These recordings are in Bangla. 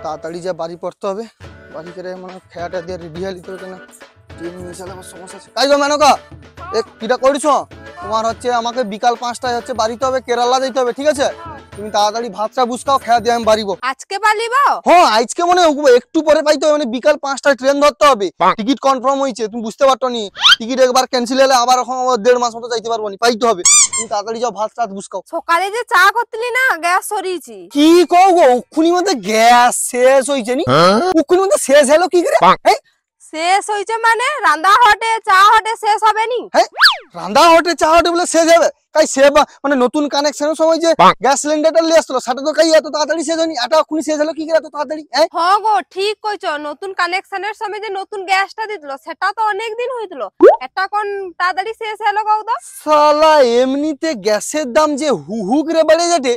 তাড়াতাড়ি যা বাড়ি পড়তে হবে, বাড়ি করে মানে খেয়াটা দিয়ে রেডি হয়ে নিতে হবে না, ট্রেন মিস হলে আমার সমস্যা আছে। তাই গো মেনকা, কিটা করছো? তোমার হচ্ছে আমাকে বিকাল 5টায় হচ্ছে বাড়িতে হবে, কেরালা যেতে হবে, ঠিক আছে? তুমি তাড়াতাড়ি ভাতটা বুঝকাও, খেয়া দিয়ে আমি বাড়িব। আজকে পালিব? হ্যাঁ আজকে মনে একটু পরে পাইতে হবে, মানে বিকাল 5টায় ট্রেন ধরতে হবে। টিকিট কনফার্ম হয়েছে, তুমি বুঝতে পারতো নি? টিকিট একবার ক্যান্সেল হলে আবার 1.5 মাস মতো যাইতে পারবো নি, পাইতে হবে। তুমি তাড়াতাড়ি যাও, ভাত টাত বুঝকাও। সকালে যে চা করতলি না, গ্যাস সরিয়েছি। কি কও গো, উখুনি মধ্যে গ্যাস শেষ হইছে নি? উখুনি মধ্যে শেষ হলো কি করে? শেষ হইছে মানে রান্না হটে চা হটে শেষ হবে নি? রান্না হটে চা হটে বলে শেষ হবে? কাই সে মানে নতুন কানেকশনের সময় যে গ্যাস সিলিন্ডারটা নিয়ে আসলো সেটা তো কাই এত তাড়াতাড়ি শেষ হয়নি, এটা এখনই শেষ হলো কি করে এত তাড়াতাড়ি? হ্যাঁ গো ঠিক কইছো, নতুন কানেকশনের সময় যে নতুন গ্যাসটা দিতলো সেটা তো অনেক দিন হইতলো, এটা কোন তাড়াতাড়ি শেষ হলো গো? তো শালা এমনিতে গ্যাসের দাম যে হু করে বেড়ে যাচ্ছে,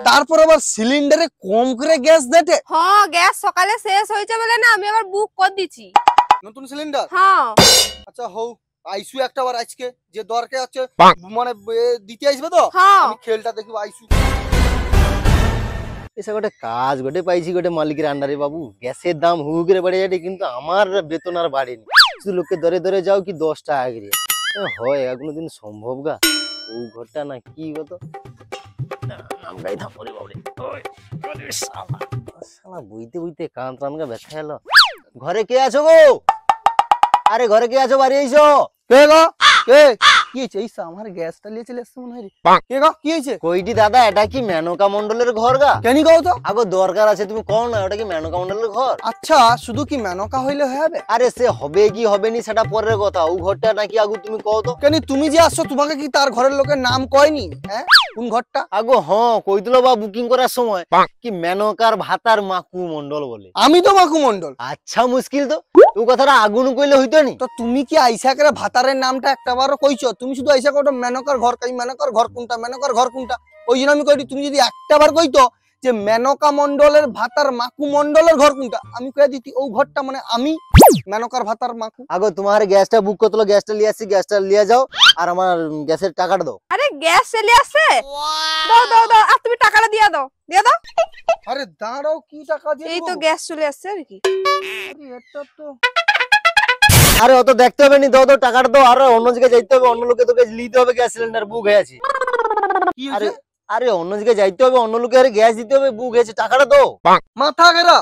তারপর আবার সিলিন্ডারে কম করে গ্যাস দেটে। হ্যাঁ গ্যাস সকালে শেষ হইছে বলে না আমি আবার বুক করে দিছি নতুন সিলিন্ডার। হ্যাঁ আচ্ছা হও, আইসু একটা বার আজকে যে দরকার আছে মানে দিতে আসবে তো, আমি খেলটা দেখব আইসু। এসে গোটে কাজ গোটে পাইছি গোটে মালিকের আন্ডারে বাবু, গ্যাসের দাম হু করে বেড়ে যাচ্ছে কিন্তু আমার বেতন আর বাড়েনি, শুধু লোককে ধরে ধরে যাও কি 10 টাকা করে হয়, কোনোদিন সম্ভব গা? ও ঘরটা না কি হতো নামটাই থাপরে বাবরে, শালা বইতে বইতে কান টান গা ব্যথা এলো। ঘরে কে আছো গো? আরে ঘরে কে আছো, বাড়ি আইছো? কে গো? কে কি হইছে? এই আমার গ্যাসটা নিয়ে চলে আসছে মনে হয় রে। কে গো কি হইছে? কইটি দাদা, এটা কি মেনকা মন্ডলের ঘর গা? কেনি কও তো? আগো দরকার আছে তুমি কও না, ওটা কি মেনকা মন্ডলের ঘর? আচ্ছা শুধু কি মেনকা হইলে হয়ে যাবে? আরে সে হবে কি হবে নি সেটা পরের কথা, ও ঘরটা নাকি আগু তুমি কও তো। কেন তুমি যে আসছো তোমাকে কি তার ঘরের লোকের নাম কয়নি? কোন ঘরটা? আগো হ্যাঁ কইতলো বা বুকিং করার সময় কি মেনকার ভাতার মাকু মন্ডল বলে। আমি তো মাকু মন্ডল। আচ্ছা মুশকিল তো, ও কথাটা আগুন কইলে হইতো নি? তো তুমি কি আইসা করে ভাতারের নামটা একটাবারও কইছো? তুমি শুধু আইসা কোটা মেনকার ঘর, কাই মেনকার ঘর কোনটা, মেনকার ঘর কোনটা, ওই জন্য আমি কইটি। তুমি যদি একটাবার কইতো যে মেনকা মন্ডলের ভাতার মাকু মন্ডলের ঘর কোনটা, আমি কইয়া দিতি ও ঘরটা মানে আমি মেনকার ভাতার মাকু। আগো তোমার গ্যাসটা বুক করতলো, গ্যাসটা লিয়ে আসছি, গ্যাসটা লিয়ে যাও আর আমার গ্যাসের টাকাটা দাও। আরে গ্যাস চলে আসছে, দাও দাও দাও, আর তুমি টাকাটা দিয়া দাও, দিয়া দাও। আরে দাঁড়াও, কি টাকা দিয়ে? এই তো গ্যাস চলে আসছে আর কি। আরে এটা তো আরে অত দেখতে হবে নি, দাও দাও টাকাটা দাও, আর অন্য জায়গায় যাইতে হবে, অন্য লোকে তোকে নিতে হবে, গ্যাস সিলিন্ডার বুক হয়ে আছে। কি আরে হইছে? আরে অন্য জায়গায় যাইতে হবে, অন্য লোকে গ্যাস দিতে হবে, বুক হয়েছে, টাকাটা দাও। মাথা গেরা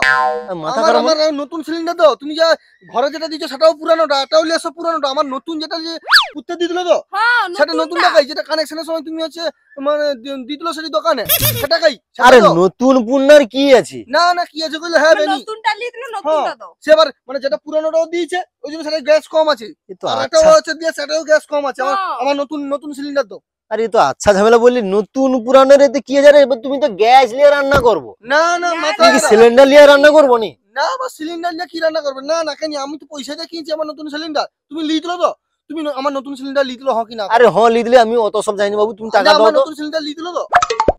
মাথা আমার খারাপ। আমার নতুন সিলিন্ডার দাও। তুমি যা ঘরে যেটা দিছো সেটাও পুরানোটা, এটাও লিয়েছো পুরানোটা। আমার নতুন যেটা যে পুঁতে দিদিলো তো হ্যাঁ সেটা নতুন টাকাই, যেটা কানেকশনের সময় তুমি হচ্ছে মানে দিদিলো সেটি দোকানে সেটা কাই। আরে নতুন পুন্নার কি আছে? না না কি আছে কইলে হ্যাঁ বেনি নতুনটা লিয়ে দিলো, নতুনটা দাও। সেবার মানে যেটা পুরানোটাও দিয়েছে ওই জন্য সেটা গ্যাস কম আছে, এ তো আর আচ্ছা। এটাও হচ্ছে দিয়ে সেটাও গ্যাস কম আছে। আমার নতুন নতুন সিলিন্ডার দাও। আরে তো আচ্ছা ঝামেলা বললি, নতুন পুরানোর এতে কি আছে রে? এবার তুমি তো গ্যাস নিয়ে রান্না করবো, না না মাথা তুমি কি সিলিন্ডার নিয়ে রান্না করবো নি? না বা সিলিন্ডার নিয়ে কি রান্না করবে? না না কেন, আমি তো পয়সা দিয়ে কিনছি আমার নতুন সিলিন্ডার। তুমি লিয়ে দিলো তো? তুমি আমার নতুন সিলিন্ডার লিয়ে দিলো কি না? আরে হ্যাঁ লিয়ে দিলে, আমি অত সব জানি না বাবু, তুমি টাকা দাও আমার তো। নতুন সিলিন্ডার লিয়ে দিলো তো?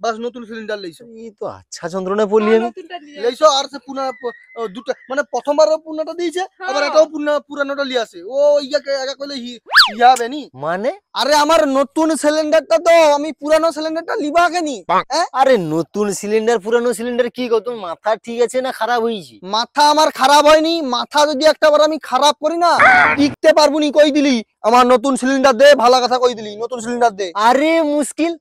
বাস নতুন সিলিন্ডার লইছো। এই তো আচ্ছা যন্ত্রণায় পড়লি আমি। লইছো আর সে পুনা দুটো মানে প্রথমবারও পুনাটা দিয়েছে, আবার এটাও পুরানোটা লিয়ে আসে। ও ইয়াকে একা কইলে ইয়া বেনি মানে? আরে আমার নতুন সিলিন্ডারটা তো আমি পুরানো সিলিন্ডারটা লিবা কেনি? আরে নতুন সিলিন্ডার পুরানো সিলিন্ডার কি গো? তোমার মাথা ঠিক আছে না খারাপ হয়েছে? মাথা আমার খারাপ হয়নি, মাথা যদি একটাবার আমি খারাপ করি না টিকতে পারবো নি। কই দিলি আমার নতুন সিলিন্ডার দে, ভালো কথা কই দিলি নতুন সিলিন্ডার দে। আরে মুশকিল,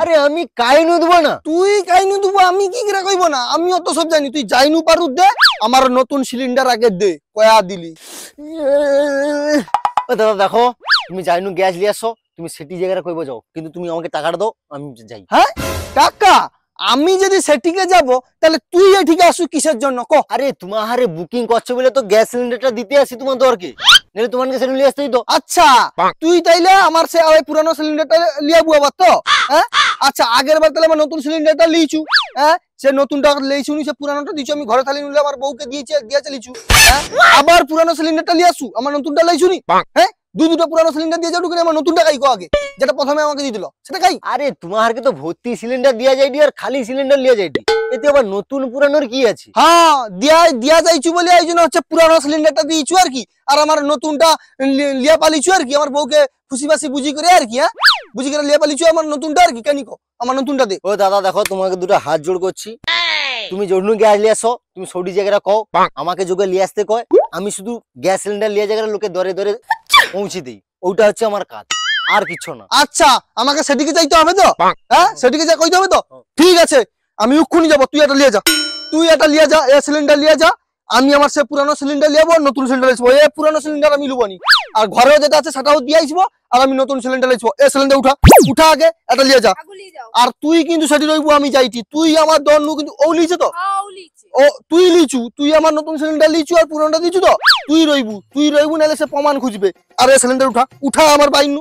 আরে আমি কাইনু দেবো না? তুই কাইনু দেবো আমি কি করে কইব না? আমি অত সব জানি, তুই যাইনু পারু দে, আমার নতুন সিলিন্ডার আগে দে। কয়া দিলি ও দাদা দেখো, তুমি যাইনু গ্যাস লিয়ে আসো, তুমি সেটি জায়গায় কইবো যাও, কিন্তু তুমি আমাকে টাকাটা দাও, আমি যাই। হ্যাঁ টাকা? আমি যদি সেটিকে যাব তাহলে তুই এঠিকে আসু কিসের জন্য ক? আরে তোমার হারে বুকিং করছো বলে তো গ্যাস সিলিন্ডারটা দিতে আসি তোমার দরকে, নাহলে তোমার কাছে নিয়ে আসতেই তো। আচ্ছা তুই তাইলে আমার সে ওই পুরানো সিলিন্ডারটা লিয়াবু আবার তো? হ্যাঁ আচ্ছা আগের বার তাহলে আমার নতুন সিলিন্ডারটা লিচু, হ্যাঁ সে নতুনটা লেইছু নি, সে পুরানোটা দিছু, আমি ঘরে থালি নিলে আমার বউকে দিয়ে লিচু। হ্যাঁ আবার পুরানো সিলিন্ডারটা লিয়ে আসু, আমার নতুনটা লাইছু নি? হ্যাঁ দুটো পুরানো সিলিন্ডার দিয়ে যাও, আমার নতুনটা কাই কো আগে, যেটা প্রথমে আমাকে দিয়ে দিল সেটা কাই? আরে তোমারকে তো ভর্তি সিলিন্ডার দিয়া যাইডি আর খালি সিলিন্ডার লিয়া যাইডি, এতে আবার নতুন পুরানোর কি আছে? হ্যাঁ দিয়া যাইছু বলে এই জন্য হচ্ছে পুরানো সিলিন্ডারটা দিয়েছু আর কি, আর আমার নতুনটা লিয়া পালিছু আর কি, আমার বউকে খুশি বাসি বুঝি করে আর কি। হ্যাঁ বুঝি করে লিয়া পালিছু আমার নতুনটা আর কি, কেন কো আমার নতুনটা দে। ও দাদা দেখো, তোমাকে দুটো হাত জোড় করছি, তুমি জন্য গ্যাস নিয়ে আসো, তুমি সৌদি জায়গাটা কও, আমাকে যোগে নিয়ে আসতে কয়, আমি শুধু গ্যাস সিলিন্ডার নিয়ে জায়গাটা লোকে দরে দরে পৌঁছে দিই, ওইটা হচ্ছে আমার কাজ, আর কিছু না। আচ্ছা আমাকে সেদিকে যাইতে হবে তো, হ্যাঁ সেদিকে যা কইতে হবে তো, ঠিক আছে আমি এক্ষুনি যাবো, তুই এটা নিয়ে যা, তুই এটা নিয়ে যা, এ সিলিন্ডার নিয়ে যা, আমি আমার সে পুরানো সিলিন্ডার লিয়ে যাবো, নতুন সিলিন্ডার লিখবো, এ পুরানো সিলিন্ডার আমি লুবনি, আর ঘরেও যেটা আছে সেটাও দিয়ে আসবো, আর আমি নতুন সিলিন্ডার লিখবো। এ সিলিন্ডার উঠা আগে এটা নিয়ে যা, আগুলি যাও। আর তুই কিন্তু সেটি রইবো, আমি যাইটি, তুই আমার দন্নু কিন্তু ও লিছে তো, হ্যাঁ উলিছে। ও তুই লিচু, তুই আমার নতুন সিলিন্ডার লিচু আর পুরনোটা দিছু তো, তুই রইবু নাহলে সে প্রমাণ খুঁজবে। আর এ সিলিন্ডার উঠা আমার বাইনু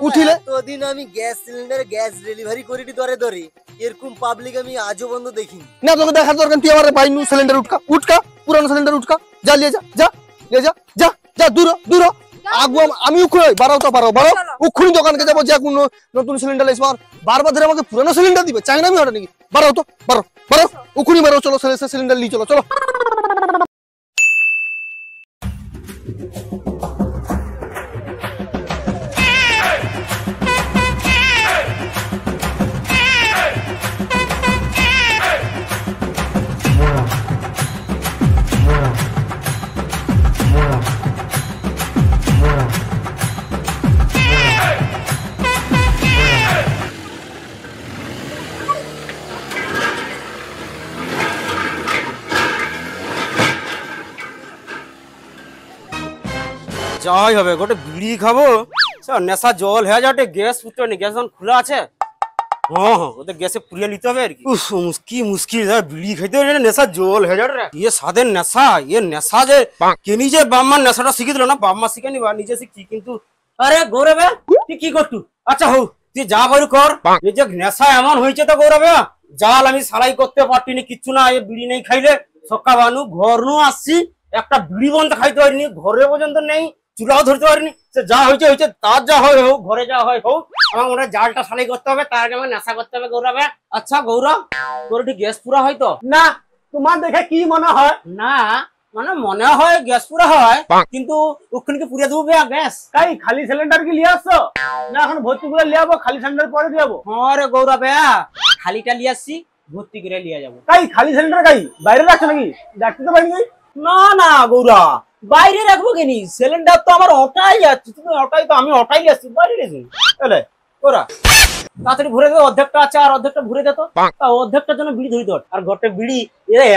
উঠিলে। এতদিন আমি গ্যাস সিলিন্ডার গ্যাস ডেলিভারি করিনি দরে দরে, এরকম পাবলিক আমি আজও বন্ধ দেখিনি। না তোকে দেখার দরকার, তুই আমার বাইনু সিলিন্ডার উঠকা পুরানো সিলিন্ডার উঠকা, যা লিয়ে যা, যা লিয়ে যা, যা যা দূর আগু আমি উখুই বাড়াও তো বাড়াও উখুনি দোকানকে যাবো, যে কোনো নতুন সিলিন্ডার লাইছ, আর বারবার ধরে আমাকে পুরানো সিলিন্ডার দিবে, চাই না আমি ওটা নাকি, বাড়াও তো বাড়াও উখুনি বাড়াও, চলো সিলিন্ডার নিয়ে চলো। যাই হবে, গোটে বিড়ি খাবো, নেশা জল হয়ে যাবে, গ্যাস পুত্র নি, গ্যাস যখন খোলা আছে, হ্যাঁ ওদের গ্যাসে পুড়িয়ে নিতে হবে আর কি। কি মুশকিল, বিড়ি খাইতে হবে, নেশা জল হয়ে যাবে, ইয়ে সাদের নেশা, ইয়ে নেশা যে কেনি যে বাম্মার নেশাটা শিখে দিল না, বাম্মা শিখে নিবা, নিজে শিখছি কিন্তু। আরে গৌরবে তুই কি করতু? আচ্ছা হো তুই যা বলি কর, এই যে নেশা এমন হয়েছে তো গৌরবে, জাল আমি সালাই করতে পারতিনি, কিচ্ছু না, এই বিড়ি নেই খাইলে সকাল বানু ঘর নু আসছি, একটা বিড়ি বন্ধ খাইতে পারিনি, ঘরে পর্যন্ত নেই, চুলাও ধরতে পারিনি, সে যা হয়েছে তার যা হয় হোক, ঘরে যা হয় হোক, আমার মনে হয় জালটা সালাই করতে হবে, তার আগে আমার নেশা করতে হবে গৌরবে। আচ্ছা গৌরব তোর একটু গ্যাস পুরা হয় তো? না তোমার দেখে কি মনে হয়? না মানে মনে হয় গ্যাস পুরা হয়, কিন্তু ওখানে কি পুড়িয়ে দেবো গ্যাস? কাই খালি সিলিন্ডার কি লিয়ে আসছো না এখন ভর্তি করে লিয়ে যাবো, খালি সিলিন্ডার পরে দিয়ে যাবো? হ্যাঁ রে গৌরবে, খালিটা লিয়ে আসছি, ভর্তি করে লিয়ে যাবো। কাই খালি সিলিন্ডার কাই বাইরে রাখছো নাকি? দেখতে তো পাইনি। না না গৌরা, বাইরে রাখবো কেনি, সিলিন্ডার তো আমার ওটাই যাচ্ছে, তুমি ওটাই তো, আমি ওটাই আসছি, বাইরে রেখে এলে ওরা তাড়াতাড়ি ভরে দেবো, অর্ধেকটা আছে আর অর্ধেকটা ভরে দিত, অর্ধেকটার জন্য বিড়ি ধরি তোর, আর গোটে বিড়ি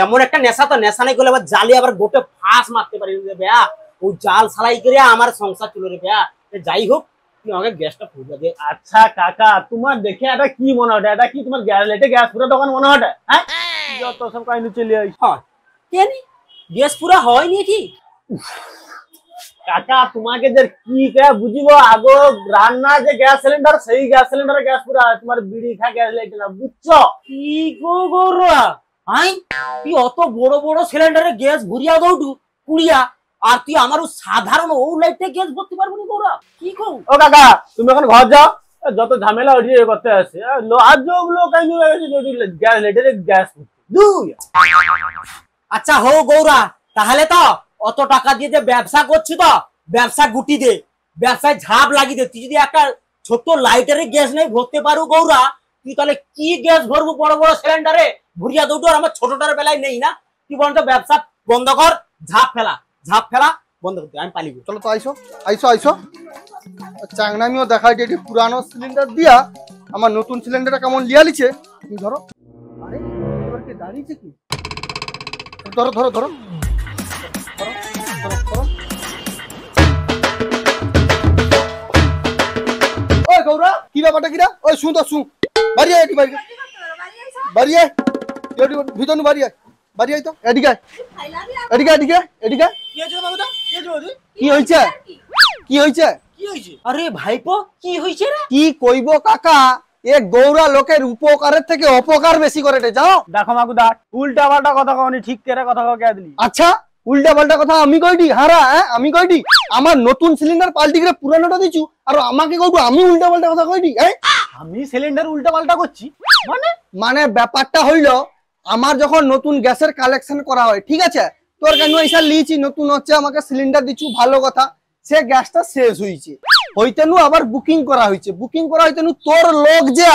এমন একটা নেশা, তো নেশা নাই করলে আবার জালে আবার গোটে ফাঁস মারতে পারি বেয়া, ওই জাল সালাই করে আমার সংসার চলে রে বেয়া। যাই হোক তুই আমাকে গ্যাসটা ফুটে দে। আচ্ছা কাকা তোমার দেখে এটা কি মনে হয়? এটা কি তোমার গ্যাস লেটে গ্যাস পুরো দোকান মনে হয়? হ্যাঁ যত সব কাহিনী চলে আসি। হ্যাঁ কেন গ্যাস পুরা হয়নি কি কাকা তোমাকে যে কি বুঝিব, আগো রান্না যে গ্যাস সিলিন্ডার, সেই গ্যাস সিলিন্ডারে গ্যাস পুরা, তোমার বিড়ি খা গ্যাস লেটে না, বুঝছো? কি গো গৌরা, আই তুই অত বড় বড় সিলিন্ডারে গ্যাস ভরিয়া দৌটু কুড়িয়া, আর তুই আমার সাধারণ ও লাইটে গ্যাস ভরতে পারবো না গৌরা, কি কও? ও কাকা তুমি এখন ঘর যাও, যত ঝামেলা ওইদিকে করতে আসে, আর যোগলো গ্যাস লেটে গ্যাস দুই। আচ্ছা হো গৌরা, তাহলে তো অত টাকা দিয়ে যে ব্যবসা করছি, তো ব্যবসা গুটি দে, ব্যবসায় ঝাপ লাগিয়ে দে, তুই যদি একটা ছোট লাইটারে গ্যাস নেই ভরতে পারো গৌরা, তুই তাহলে কি গ্যাস ভরবো বড় বড় সিলিন্ডারে ভরিয়া দৌটো, আর আমার ছোটটার বেলায় নেই না, তুই বরঞ্চ ব্যবসা বন্ধ কর, ঝাপ ফেলা বন্ধ করতে, আমি পালিব। চলো তো আইসো চাংনামিও দেখাই যে পুরানো সিলিন্ডার দিয়া আমার নতুন সিলিন্ডারটা কেমন লিয়া লিছে, তুমি ধরো। আরে এবার কি দাঁড়িয়েছে কি, ধরো ওই গৌরা কি ব্যাপারটা কিরা, ওই শুন বাড়ি আয়, বাড়ি আয় ভিতর বাড়ি আয় তো, এদিকে কি হয়েছে? আরে ভাইপো কি হয়েছে রে? কি কইব কাকা, এ গৌরা লোকের উপকারের থেকে অপকার বেশি করে রে, যাও। দেখো মাকুদা উল্টা পাল্টা কথা কওনি, ঠিক করে কথা কে দিলি? আচ্ছা উল্টা পাল্টা কথা আমি কইডি? হারা আমি কইডি? আমার নতুন সিলিন্ডার পাল্টি করে পুরানোটা দিছু, আর আমাকে কইবো আমি উল্টা পাল্টা কথা কইডি? আমি সিলিন্ডার উল্টা পাল্টা করছি মানে ব্যাপারটা হইলো, আমার যখন নতুন গ্যাসের কালেকশন করা হয়, ঠিক আছে, তোর কেন এসা লিচি নতুন হচ্ছে, আমাকে সিলিন্ডার দিছু, ভালো কথা, সে গ্যাসটা শেষ হয়েছে, হইতেনু আবার বুকিং করা হয়েছে, তোর লোক যে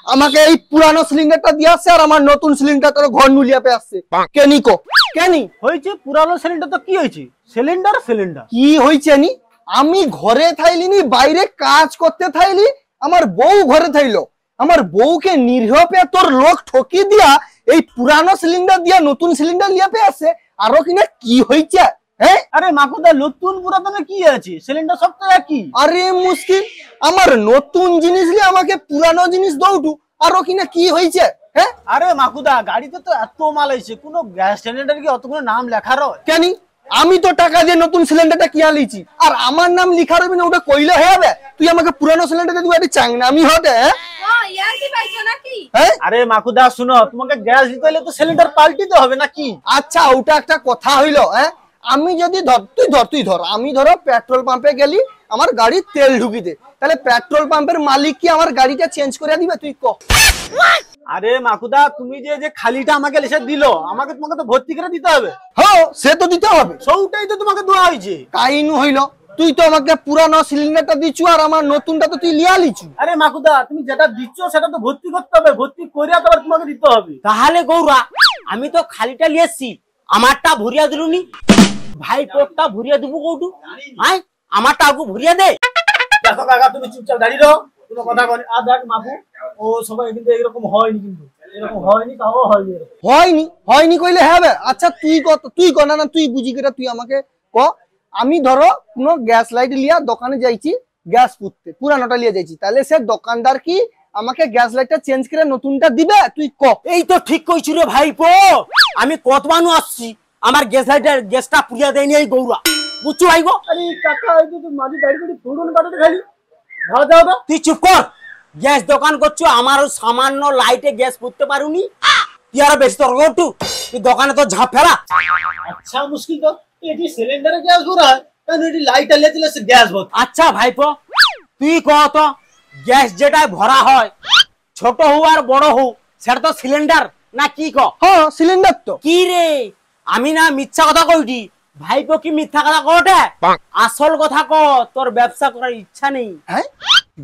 আমাকে এই পুরানো সিলিন্ডারটা দিয়ে আসছে আর আমার নতুন সিলিন্ডারটা ঘর নুলিয়া পে আসছে কেনি কো কেনি হয়েছে পুরানো সিলিন্ডার তো কি হয়েছে? সিলিন্ডার সিলিন্ডার কি হয়েছে নি আমি ঘরে থাইলিনি বাইরে কাজ করতে থাইলি আমার বউ ঘরে থাইলো আমার বউকে নিরীহ পে তোর লোক ঠকি দিয়া এই পুরানো সিলিন্ডার দিয়া নতুন সিলিন্ডার লিয়া পে আসছে আরো কিনা কি হয়েছে হ্যাঁ আরে মাকুদা নতুন পুরাতনে কি আছে? সিলিন্ডার সব তো একই। আরে মুশকিল আমার নতুন জিনিস নিয়ে আমাকে পুরানো জিনিস দৌটু আরো কিনা কি হয়েছে হ্যাঁ আরে মাকুদা গাড়িতে তো এত মাল আছে, কোনো গ্যাস সিলিন্ডার কি অতগুলো নাম লেখা রয়? কেনি আমি তো টাকা দিয়ে নতুন সিলিন্ডারটা কিয়া লিছি আর আমার নাম লিখা রবি না ওটা কইলে হয়ে যাবে তুই আমাকে পুরানো সিলিন্ডারটা দিবি এটা চাং না আমি হতে ইয়ার কি পাইছো নাকি? হ্যাঁ আরে মাকুদা শুনো, তোমাকে গ্যাস দিতে হলে তো সিলিন্ডার পাল্টিতে হবে নাকি? আচ্ছা ওটা একটা কথা হইলো হ্যাঁ আমি যদি তুই ধর আমি ধরো পেট্রোল পাম্পে গেলি আমার গাড়ি তেল ঢুকিতে তাহলে পেট্রোল পাম্পের মালিক কি আমার গাড়িটা চেঞ্জ করে দিবে তুই ক আরে মাকুদা তুমি যে খালিটা আমাকে লিখে দিলো, তোমাকে তো ভর্তি করে দিতে হবে। হ্যাঁ সে তো দিতে হবে সবটাই তো তোমাকে দেওয়া হয়েছে। কাহিনী হইলো তুই তো আমাকে পুরানো সিলিন্ডারটা দিছু আর আমার নতুনটা তো তুই লিয়া লিছু আরে মাকুদা তুমি যেটা দিচ্ছ সেটা তো ভর্তি করতে হবে, ভর্তি করে তারপর তোমাকে দিতে হবে। তাহলে গৌরা আমি তো খালিটা লিয়েছি আমারটা ভরিয়া দিলুনি ভাই পোটটা ভরিয়া দিব কৌটু আয় আমারটা আগু ভরিয়া দে দেখো কাকা তুমি চুপচাপ দাঁড়িয়ে রও, কোনো কথা বলি। আর দেখ মাকু ও সবাই কিন্তু এরকম হয়নি, কিন্তু এরকম হয়নি, তাও হয়নি হয়নি কইলে হবে। আচ্ছা তুই ক না তুই বুঝি করে তুই আমাকে ক আমি ধরো কোনো গ্যাস লাইট লিয়া দোকানে যাইছি গ্যাস পুততে পুরানোটা লিয়ে যাইছি তাহলে সে দোকানদার কি আমাকে গ্যাস লাইটটা চেঞ্জ করে নতুনটা দিবে তুই ক এই তো ঠিক কইছি রে ভাইপো আমি কত মানু আসছি আমার গ্যাসটা পুড়িয়া দেয়নি এই গৌরা বুঝছো ভাইগো আরে কাকা এই যে মাঝে দাঁড়িয়ে ফুড়ন কাটাতে খালি ভালো দাও তো। তুই চুপ কর গ্যাস দোকান করছো আমার সামান্য লাইটে গ্যাস পুড়তে পারুনি তুই আর বেশি তর্ক করতু তুই দোকানে তো ঝাঁপ ফেলা আচ্ছা মুশকিল তো এটি সিলিন্ডারে গ্যাস ভরা কারণ এটি লাইট আলে দিলে সে গ্যাস ভর্তি। আচ্ছা ভাইপো তুই কহ তো গ্যাস যেটাই ভরা হয় ছোট হও আর বড় হও সেটা তো সিলিন্ডার না কি ক হ্যাঁ সিলিন্ডার তো কি রে আমি না মিথ্যা কথা কইটি ভাইপো কি মিথ্যা কথা কটে আসল কথা ক তোর ব্যবসা করার ইচ্ছা নেই হ্যাঁ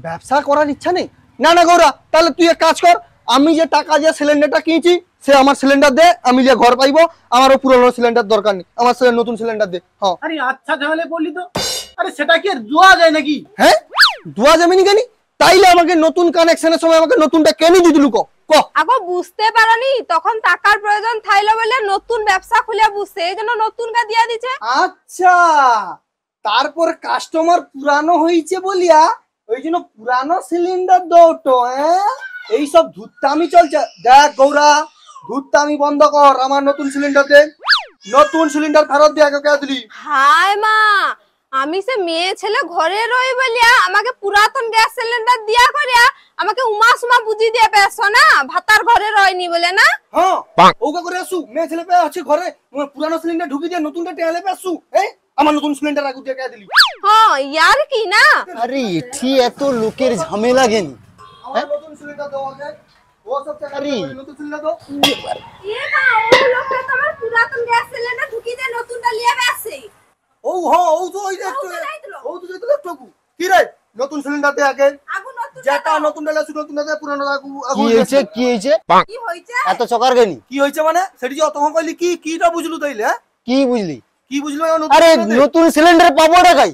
ব্যবসা করার ইচ্ছা নেই না গৌরা তাহলে তুই এক কাজ কর আমি যে টাকা দিয়ে সিলিন্ডারটা কিনছি সে আমার সিলিন্ডার দে আমি যে ঘর পাইবো আমারও পুরনো সিলিন্ডার দরকার নেই আমার নতুন সিলিন্ডার দে হ্যাঁ আরে আচ্ছা তাহলে বললি তো, আরে সেটা কি আর দেওয়া যায় নাকি? হ্যাঁ দুয়া যামিনি কেনি তাইলে আমাকে নতুন কানেকশনের সময় আমাকে নতুনটা কেনি দিদিলু ক আগো বুঝতে পারোনি তখন টাকার প্রয়োজন থাইলো বলে নতুন ব্যবসা খুলে বুঝছে এই জন্য নতুনটা দিয়া দিছে। আচ্ছা তারপর কাস্টমার পুরানো হইছে বলিয়া ওই জন্য পুরানো সিলিন্ডার দৌটো এইসব ধুত্তামি চলছে। দেখ গৌরা ধুত্তামি বন্ধ কর আমার নতুন সিলিন্ডার দে নতুন সিলিন্ডার ফেরত দিয়ে কে দিলি হায় মা আমি সে মেয়ে ছেলে ঘরে রই বলিয়া আমাকে পুরাতন গ্যাস সিলিন্ডার দিয়া করিয়া আমাকে উমা বুঝি দিয়ে পেছো না ভাতার ঘরে রয়নি বলে না। হ্যাঁ ওকে করে আসু মেয়ে ছেলে পে আছে ঘরে পুরানো সিলিন্ডার ঢুকি দিয়ে নতুনটা টেলে পে আসু আমার নতুন সিলিন্ডার আগু দিয়ে কে দিলি হ্যাঁ ইয়ার কি না আরে এটি এত লোকের ঝামেলা কেন আমার নতুন সিলিন্ডার দাও আগে ও সব টাকা আরে। নতুন সিলিন্ডার দাও এ মা ও লোকটা তো আমার পুরাতন গ্যাস সিলিন্ডার ঢুকি দিয়ে নতুনটা লিয়ে আসছে। ও হ্যাঁ ও তো ওই ও তো যাইতলো। ও তো যেতে টকু কি রে নতুন সিলিন্ডার দে আগে আগু নতুন যেটা নতুন ডালে শুধু নতুন দে পুরানো আগু কি হয়েছে কি হয়েছে কি হইছে এত চকার কেন কি হয়েছে মানে সেটি যে অতক্ষণ কইলি কিটা বুঝলু তাইলে কি বুঝলি কি বুঝলু আরে নতুন সিলিন্ডার পাবো না কাই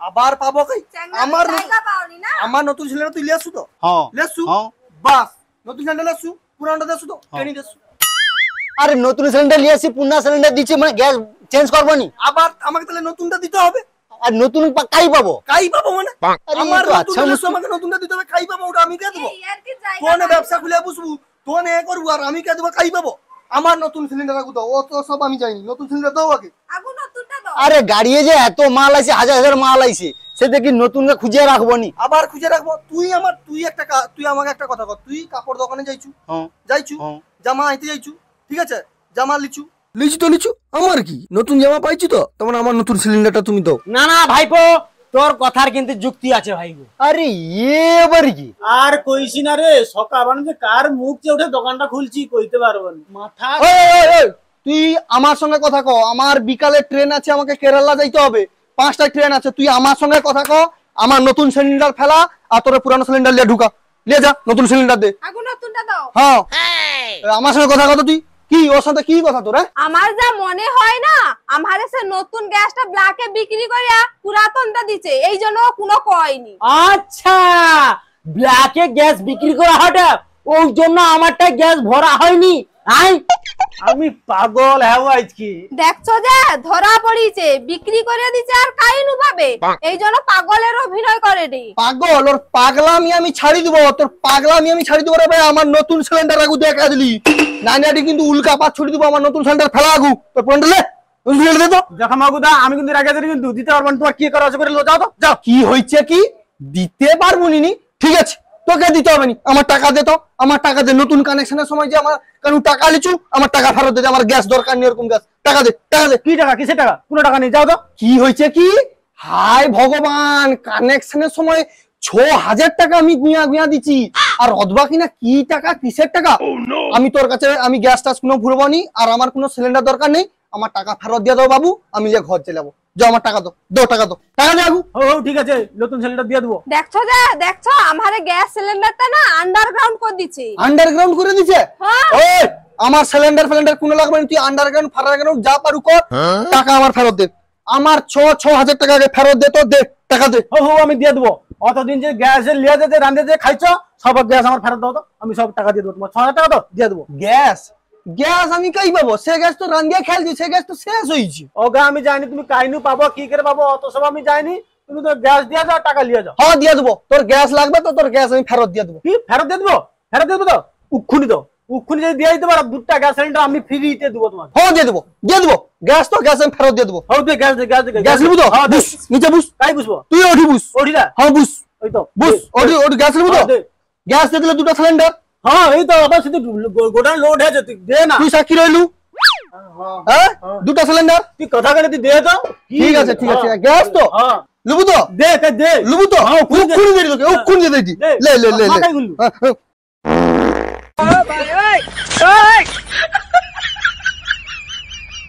আবার পাবো কই আমার জায়গা পাওনি না আমার নতুন সিলিন্ডার তুই লিয়াছু তো হ্যাঁ লেছু হ্যাঁ বাস নতুন সিলিন্ডার লেছু পুরানোটা দেছু তো কেনি দেছু আরে নতুন সিলিন্ডার নিয়ে আসি পুরনা সিলিন্ডার দিচ্ছে মানে গ্যাস চেঞ্জ করবো নি আবার আমাকে তাহলে নতুনটা দিতে হবে আর নতুন কাই পাবো কাই পাবো মানে আরে আমার তো নতুন আচ্ছা লেছু মুশকিল। আমাকে নতুনটা দিতে হবে কাই পাবো ওটা আমি কে দেবো ইয়ার কি জায়গা তোনে ব্যবসা খুলে বসবু তোনে এ করবো আর আমি কে দেবো কাই পাবো আমার নতুন সিলিন্ডার আগু দাও ও তো সব আমি জানি নতুন সিলিন্ডার দাও আগে আগু নতুনটা দাও আরে গাড়িয়ে যে এত মাল আছে হাজার হাজার মাল আছে সে দেখি নতুন খুঁজে রাখবো নি আবার খুঁজে রাখবো তুই আমাকে একটা কথা কর তুই কাপড় দোকানে যাইছু হ্যাঁ যাইছু হ্যাঁ জামা আইতে যাইছু ঠিক আছে জামা লিচু আমার কি নতুন জামা পাইছি তো তখন আমার নতুন সিলিন্ডারটা তুমি দাও না না ভাইপো তোর কথার কিন্তু যুক্তি আছে ভাইগো আরে এবার কি আর কইছি না রে সকাল মানে যে কার মুখ যে উঠে দোকানটা খুলছি কইতে পারবো না মাথা। ওই, তুই আমার সঙ্গে কথা কও আমার বিকালে ট্রেন আছে আমাকে কেরালা যাইতে হবে 5টা ট্রেন আছে তুই আমার সঙ্গে কথা কও আমার নতুন সিলিন্ডার ফেলা আর তোর পুরানো সিলিন্ডার লিয়ে ঢুকা লিয়ে যা নতুন সিলিন্ডার দে। আগুন নতুনটা দাও। হ্যাঁ আমার সঙ্গে কথা কথা তুই কি ওর সাথে কি কথা তোর? আমার যা মনে হয় না আমার সে নতুন গ্যাসটা ব্ল্যাকে বিক্রি করিয়া পুরাতনটা দিছে, এই জন্য ও কোনো কয়নি। আচ্ছা ব্ল্যাকে গ্যাস বিক্রি করা হঠাৎ ওই জন্য আমারটা গ্যাস ভরা হয়নি। আমি পাগল হ্যাঁ আজকে। দেখছো যে ধরা পড়িছে, বিক্রি করে দিছে আর কাইনু পাবে, এই জন্য পাগলের অভিনয় করে নি। পাগল ওর পাগলামি আমি ছাড়ি দিব, তোর পাগলামি আমি ছাড়ি দিব রে ভাই। আমার নতুন সিলিন্ডার আগু দেখা দিলি নানিয়াটি কিন্তু উল্কা পাত ছুটি দিব। আমার নতুন সিলিন্ডার ফেলা আগু তোর পয়েন্টলে সিলিন্ডার দে তো। দেখো মাগুদা আমি কিন্তু রাগে আছি কিন্তু দিতে পারবো না। তোমার কি করা আছে করে যাও তো যাও। কি হয়েছে কি দিতে পারবো নি? ঠিক আছে তোকে দিতে হবে নি, আমার টাকা দে তো। আমার টাকা দে, নতুন কানেকশনের সময় যে আমার কেন টাকা লিচু, আমার টাকা ফেরত দে। আমার গ্যাস দরকার নেই এরকম গ্যাস, টাকা দে টাকা দে। কি টাকা কিসের টাকা? কোনো টাকা নেই যাও তো। কি হয়েছে কি? হাই ভগবান, কানেকশনের সময় ৬,০০০ টাকা আমি গুঁয়া গুঁয়া দিচ্ছি, আর অদবা কিনা কি টাকা কিসের টাকা? আমি তোর কাছে আমি গ্যাস টাস কোনো ভুলবো নি, আর আমার কোনো সিলিন্ডার দরকার নেই। আমার টাকা ফেরত দিয়ে দাও বাবু, আমি যে ঘর চলে যাবো। যাও আমার টাকা দাও টাকা দাও টাকা দে আগু। ও ঠিক আছে নতুন সিলিন্ডার দিয়ে দেবো। দেখছো যে দেখছো আমারে গ্যাস সিলিন্ডারটা না আন্ডারগ্রাউন্ড করে দিছে। আন্ডারগ্রাউন্ড করে দিছে? হ্যাঁ। ওই আমার সিলিন্ডার ফিলিন্ডার কোনো লাগবে না, তুই আন্ডারগ্রাউন্ড ফারাগ্রাউন্ড যা পারু কর, টাকা আমার ফেরত দে। আমার ৬,০০০ টাকা আগে ফেরত দে তো, দে টাকা দে। হো আমি দিয়ে দেবো। অতদিন যে গ্যাস লিয়ে যেতে রান্ধে যে খাইছো সব গ্যাস আমার ফেরত দাও তো, আমি সব টাকা দিয়ে দেবো। তোমার ৬,০০০ টাকা তো দিয়ে দেবো। গ্যাস গ্যাস আমি কাই পাবো? সে গ্যাস তো রান্দিয়া খেলছি, সে গ্যাস তো শেষ হয়েছে। ওগা আমি জানি তুমি কাইনু পাবো কি করে পাবো অত সব আমি জানি। তুমি তো গ্যাস দিয়ে যাও টাকা লিয়ে যাও। হ্যাঁ দিয়ে দেবো, তোর গ্যাস লাগবে তো তোর গ্যাস আমি ফেরত দিয়ে দেবো। কি ফেরত দিয়ে দেবো? ফেরত দিয়ে দেবো তো উক্ষুনি দাও। উক্ষুনি যদি দিয়ে দিতে পারো 2টা গ্যাস সিলিন্ডার আমি ফ্রিতে দেবো তোমাকে। হ্যাঁ দিয়ে দেবো গ্যাস তো গ্যাস আমি ফেরত দিয়ে দেবো। হও দে গ্যাস দে গ্যাস দে গ্যাস নিবি তো? হ্যাঁ দে। বুঝ নিচে বুঝ, তাই বুঝবো তুই ওঠি বুঝ। ওঠিলা হ্যাঁ বুঝ ওই তো বুঝ ওঠি গ্যাস নিবি তো? হ্যাঁ, দে। গ্যাস দিয়ে দিলে 2টা সিলিন্ডার। হ্যাঁ এই তো আবার শুধু গোডাউন লোড হয়েছে তুই দে না। তুই সাক্ষী রইলু হ্যাঁ 2টা সিলিন্ডার। তুই কথা বলে তুই দে তো। ঠিক আছে ঠিক আছে, গ্যাস তো হ্যাঁ লুবু তো? দে দে লুবু তো? হ্যাঁ, ওক্ষুনি দে। ওক্ষুনি দিয়ে তোকে, ওক্ষুনি দিয়ে দিই। দে। লে লে লে লে মাথায় গুল্লু। হ্যাঁ, হ্যাঁ।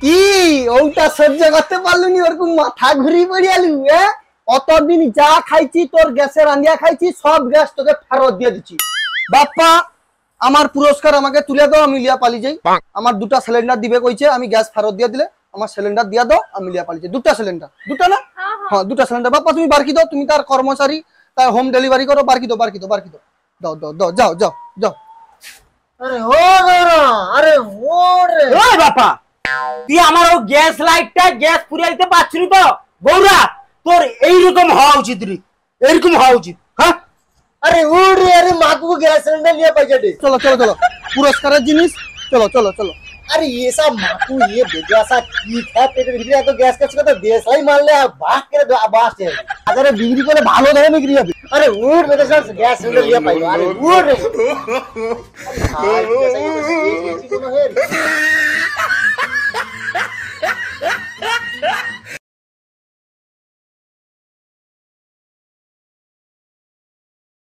কি ওটা সহ্য করতে পারলুনি? ওরকম মাথা ঘুরি পড়ি আলু। অতদিন যা খাইছি তোর গ্যাসের রান্দিয়া খাইছি, সব গ্যাস তোকে ফেরত দিয়ে দিচ্ছি। বাপ্পা আমার পুরস্কার আমাকে তুলে দাও, আমি লিয়া পালি যাই। আমার 2টা সিলিন্ডার দিবে কইছে, আমি গ্যাস ফেরত দিয়ে দিলে আমার সিলিন্ডার দিয়া দাও, আমি লিয়া পালি যাই। 2টা সিলিন্ডার, 2টা না? হ্যাঁ 2টা সিলিন্ডার। বাপ্পা তুমি বারকি দাও, তুমি তার কর্মচারী, তার হোম ডেলিভারি করো। বারকি দাও বারকি দাও বারকি দাও, দাও দাও দাও, যাও যাও যাও। আরে ও গৌরা, আরে ও রে। ওই বাপা তুই আমার ও গ্যাস লাইটটা গ্যাস পুরিয়ে দিতে পারছিস তো? গৌরা তোর এইরকম হওয়া উচিত রে, এরকম হওয়া উচিত। হ্যাঁ আরে ও রে, আরে মাকু গ্যাস सिलेंडर लिया पैसा दे। চলো চলো চলো, পুরস্কারের জিনিস, চলো চলো চলো। अरे ये सब माकू ये बेजा सा ठीक है, पेट बिगड़ी तो गैस का तो देश ही मान ले, बात करे बात से अगर बिगड़ी को भालो धरे बिगड़ी अभी। अरे उड़ मेरे साथ गैस सिलेंडर लिया पैसा। अरे उड़ रे।